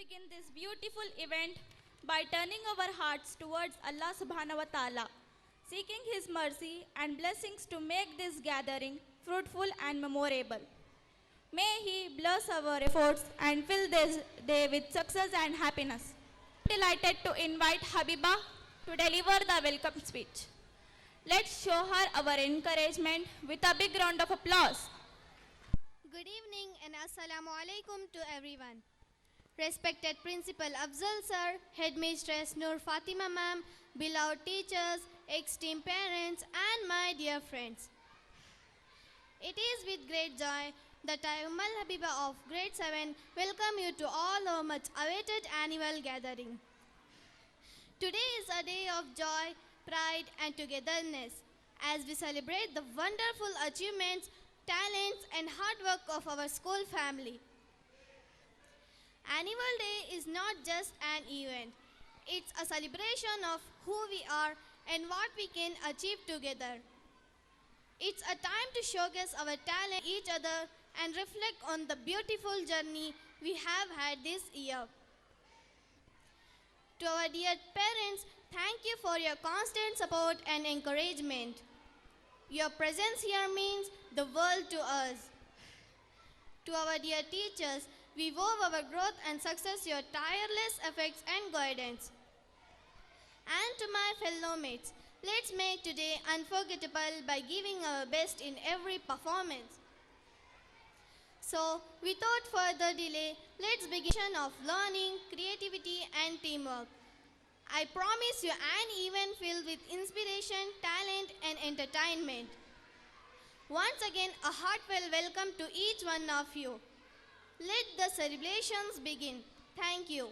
begin this beautiful event by turning our hearts towards Allah subhanahu wa ta'ala, seeking His mercy and blessings to make this gathering fruitful and memorable. May He bless our efforts and fill this day with success and happiness. Delighted to invite Habiba to deliver the welcome speech. Let's show her our encouragement with a big round of applause. Good evening and Assalamu alaikum to everyone. Respected Principal Afzal Sir, Headmistress Noor Fatima Ma'am, beloved teachers, esteemed parents and my dear friends. It is with great joy that I, Ummal Habiba of Grade 7, welcome you to all our much awaited annual gathering. Today is a day of joy, pride and togetherness as we celebrate the wonderful achievements, talents and hard work of our school family. Annual Day is not just an event. It's a celebration of who we are and what we can achieve together. It's a time to showcase our talent each other and reflect on the beautiful journey we have had this year. To our dear parents, thank you for your constant support and encouragement. Your presence here means the world to us. To our dear teachers, we vow our growth and success your tireless efforts and guidance. And to my fellow mates, let's make today unforgettable by giving our best in every performance. So, without further delay, let's begin of learning, creativity and teamwork. I promise you an event filled with inspiration, talent and entertainment. Once again, a heartfelt welcome to each one of you. Let the celebrations begin. Thank you.